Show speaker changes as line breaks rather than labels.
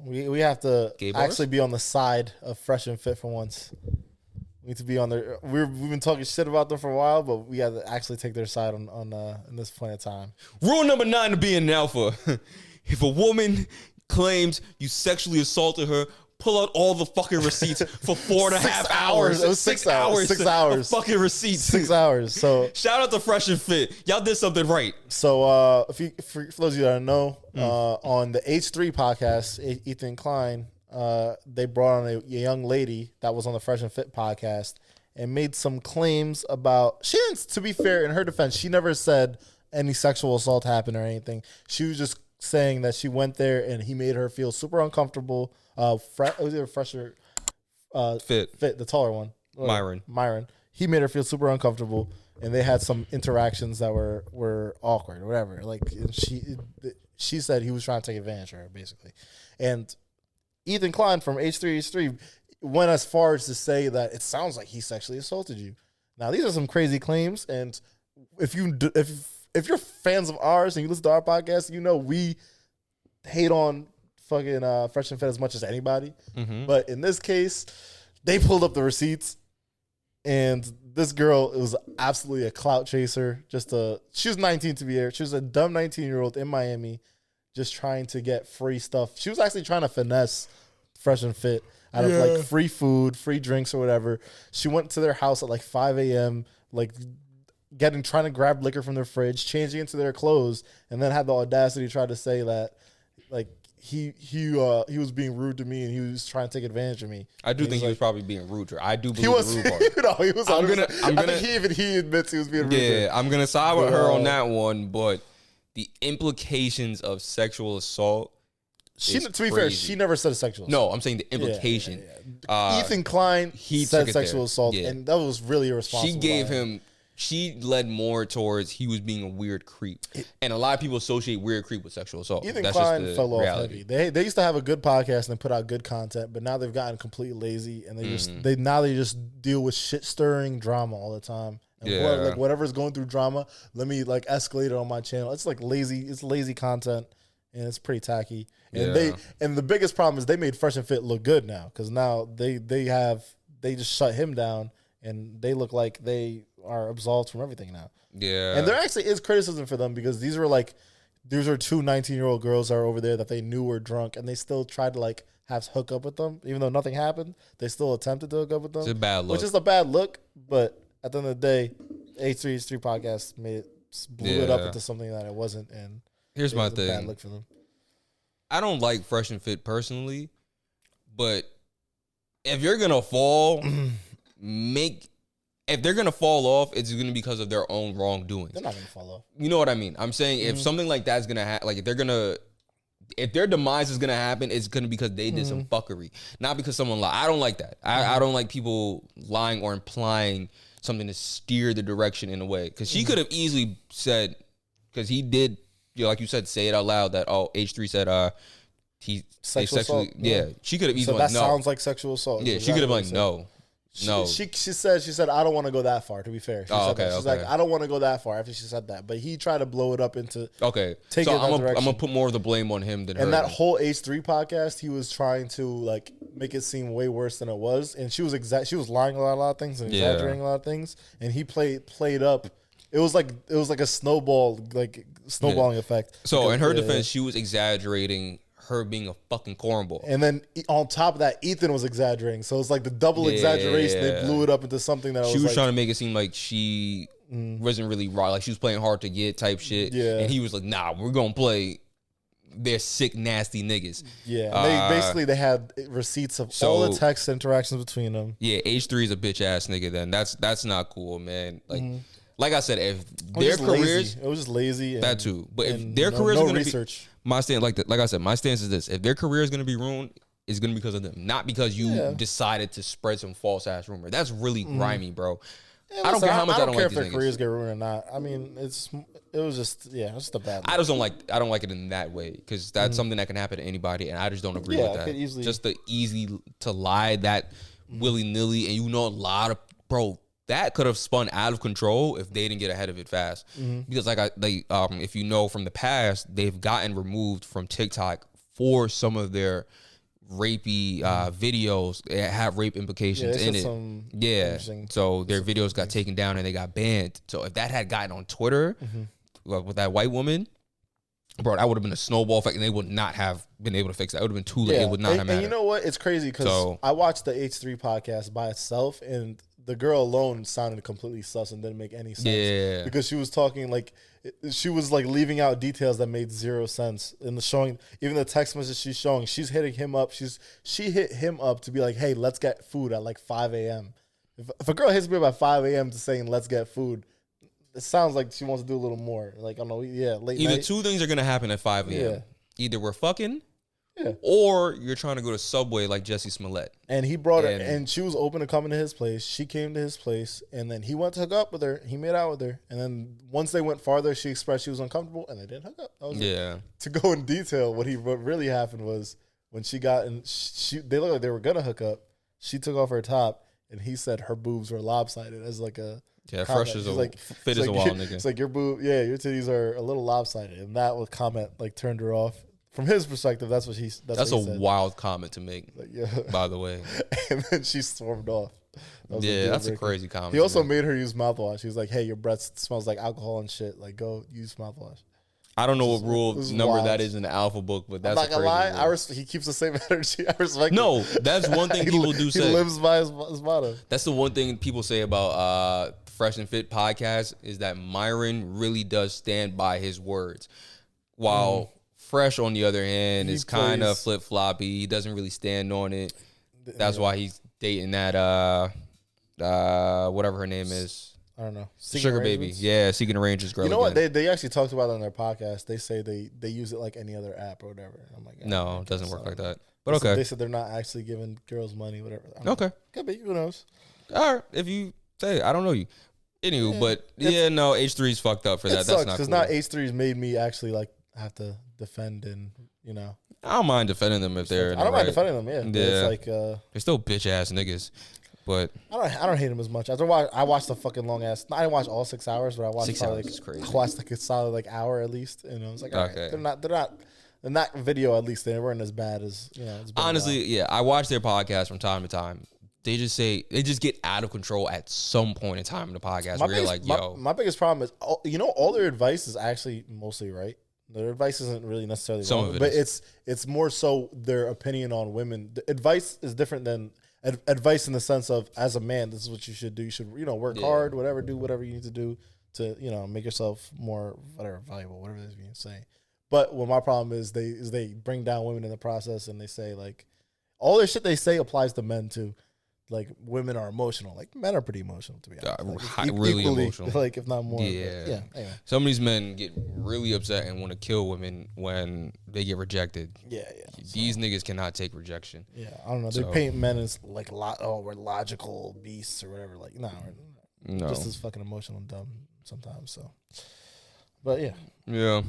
We have to
Gay bars?
actually be on the side of Fresh and Fit for once. We need to be on their. We've been talking shit about them for a while, but we have to actually take their side on in this point of time.
Rule number 9 to being an alpha: if a woman claims you sexually assaulted her, pull out all the fucking receipts for 4.5 hours.
It was 6 hours. 6 hours.
Fucking receipts.
6 hours. So
shout out to Fresh and Fit. Y'all did something right.
So for those of you that don't know, on the H3 podcast, Ethan Klein, they brought on a young lady that was on the Fresh and Fit podcast and made some claims about. She didn't. To be fair, in her defense, she never said any sexual assault happened or anything. She was just saying that she went there and he made her feel super uncomfortable. Was it Fresher? Fit, the taller one, Myron. He made her feel super uncomfortable, and they had some interactions that were awkward or whatever. Like she said he was trying to take advantage of her, basically. And Ethan Klein from H3 went as far as to say that it sounds like he sexually assaulted you. Now these are some crazy claims, and if you're fans of ours and you listen to our podcast, you know we hate on fucking Fresh and Fit as much as anybody. Mm-hmm. But in this case, they pulled up the receipts, and this girl, it was absolutely a clout chaser. She was 19 to be here. She was a dumb 19-year-old in Miami, just trying to get free stuff. She was actually trying to finesse Fresh and Fit out of like free food, free drinks, or whatever. She went to their house at like 5 a.m., like trying to grab liquor from their fridge, changing into their clothes, and then had the audacity to try to say that like he was being rude to me and he was trying to take advantage of me.
I do think he was probably being rude to her. I do believe the rude part.
No, he was. I think he admits he was being rude.
Yeah, I'm gonna side with her on that one, but the implications of sexual assault.
To be fair, she never said sexual assault.
No, I'm saying the implication.
Yeah. Ethan Klein said sexual assault, and that was really irresponsible.
She led more towards he was being a weird creep. And a lot of people associate weird creep with sexual assault.
Ethan Klein fell off heavy. They used to have a good podcast and they put out good content, but now they've gotten completely lazy and they just deal with shit stirring drama all the time. And whatever's going through drama, let me like escalate it on my channel. It's like lazy. It's lazy content. And it's pretty tacky. And the biggest problem is they made Fresh and Fit look good now, because now they just shut him down and they look like they are absolved from everything now. Yeah. And there actually is criticism for them, because these are two 19-year-old girls that are over there that they knew were drunk, and they still tried to like hook up with them, even though nothing happened. They still attempted to hook up with them.
It's a bad look.
Which is a bad look, but at the end of the day, H3 podcast blew it up into something that it wasn't, and
here's my thing.
Bad look for them.
I don't like Fresh and Fit personally, but if you're gonna fall, if they're gonna fall off, it's gonna be because of their own wrongdoing.
They're not gonna fall off.
You know what I mean? I'm saying if something like that's gonna happen, like if their demise is gonna happen, it's gonna be because they did some fuckery, not because someone lied. I don't like that. I don't like people lying or implying something to steer the direction in a way. Because she could have easily said, because he did, like you said, say it out loud that H3 said
sexual assault.
Yeah, she could have easily
that sounds like sexual assault.
Yeah, she could have like no.
She said I don't want to go that far. To be fair, she's like, I don't want to go that far after she said that. But he tried to blow it up into
I'm gonna put more of the blame on him than her.
And that whole H3 podcast, he was trying to like make it seem way worse than it was, and she was lying about a lot of things and exaggerating a lot of things, and he played up. It was like a snowballing effect.
So in her defense, she was exaggerating her being a fucking cornball.
And then on top of that, Ethan was exaggerating. So it's like the double exaggeration. They blew it up into something that
she was trying to make it seem like she wasn't really raw. Like she was playing hard to get type shit. Yeah. And he was like, nah, we're going to play they're sick, nasty niggas.
Yeah. They had receipts of all the text interactions between them.
Yeah. H3 is a bitch ass nigga then. That's not cool, man. Like I said, if their careers...
It was just lazy.
That too. But if their careers are going to be... My stand, like I said, my stance is this. If their career is going to be ruined, it's going to be because of them. Not because you decided to spread some false-ass rumor. That's really grimy, bro.
Yeah, I don't care how much I don't care if their careers get ruined or not. I mean, it was just a bad look.
I don't like it in that way, because that's something that can happen to anybody, and I just don't agree with that. Just the easy to lie that willy-nilly, and a lot of... Bro, that could have spun out of control if they didn't get ahead of it fast. Because if you know from the past, they've gotten removed from TikTok for some of their rapey videos. It have rape implications in it. Yeah. So their videos got taken down and they got banned. So if that had gotten on Twitter with that white woman, bro, that would have been a snowball effect, and they would not have been able to fix that. It would have been too late. It would not have mattered.
And you know what? It's crazy because I watched the H3 podcast by itself, and the girl alone sounded completely sus and didn't make any sense.
Yeah.
Because she was talking like, she was like leaving out details that made zero sense in the showing. Even the text message she's showing, she's hitting him up. She hit him up to be like, hey, let's get food at like 5 a.m. If a girl hits me up at 5 a.m. to saying let's get food, it sounds like she wants to do a little more. Like, I don't know, late
Either
night.
two things are going to happen at 5 a.m.
Yeah.
Either we're fucking, or you're trying to go to Subway like Jussie Smollett.
And he brought her, and she was open to coming to his place. She came to his place, and then he went to hook up with her. He made out with her. And then once they went farther, she expressed she was uncomfortable, and they didn't hook up. That was it. To go in detail, what really happened was when she got in, they looked like they were going to hook up. She took off her top, and he said her boobs were lopsided as like a...
Yeah, Fresh is fit as a wild nigga.
It's like your your titties are a little lopsided, and that was comment like turned her off. From his perspective, that's what he. That's
what
he said.
Wild comment to make. Like, by the way,
and then she stormed off.
That's a crazy comment.
He also made her use mouthwash. He was like, "Hey, your breath smells like alcohol and shit. Like, go use mouthwash."
I don't know what rule number wild. That is in the alpha book, but that's
I'm not gonna lie. He keeps the same energy. I respect.
No, that's one thing people do say.
He lives by his motto.
That's the one thing people say about Fresh and Fit podcast is that Myron really does stand by his words, while Fresh, on the other hand, is kind of flip floppy. He doesn't really stand on it. That's why he's dating that whatever her name is.
I don't know.
Sugar Baby. Yeah, Seeking Arrangements girl.
You know what? They actually talked about it on their podcast. They say they use it like any other app or whatever. I'm like,
no, it doesn't work like that. But okay.
They said they're not actually giving girls money, whatever.
Okay.
Could be. Who knows?
All right. If you say, I don't know you. Anywho, but no, H3's fucked up for that. That's not cool.
Because now H3's made me actually like have to defend and,
I don't mind defending them if they're.
I don't mind defending them. Yeah. It's like
they're still bitch ass niggas. But
I don't hate him as much. I watched the fucking long ass. I didn't watch all 6 hours, but I watched
6 hours is crazy.
I watched like a solid like hour at least, and I was like,
okay,
right, they're not in that video at least they weren't as bad as
honestly, I watch their podcast from time to time. They just get out of control at some point in time in the podcast where you're like, yo.
My biggest problem is all their advice is actually mostly right. Their advice isn't really necessarily wrong, but it's more so their opinion on women. The advice is different than advice in the sense of, as a man, this is what you should do. You should, work hard, do whatever you need to do to, make yourself more valuable, whatever it is you say. But what my problem is they bring down women in the process, and they say like all their shit they say applies to men too. Like, women are emotional. Like, men are pretty emotional, to be honest. Like,
really
equally,
emotional.
Like, if not more.
Yeah.
Anyway.
Some of these men get really upset and want to kill women when they get rejected.
Yeah.
These niggas cannot take rejection.
Yeah, I don't know. They paint men as like, we're logical beasts or whatever. Like, no. Just as fucking emotional and dumb sometimes. So, but yeah.
Yeah.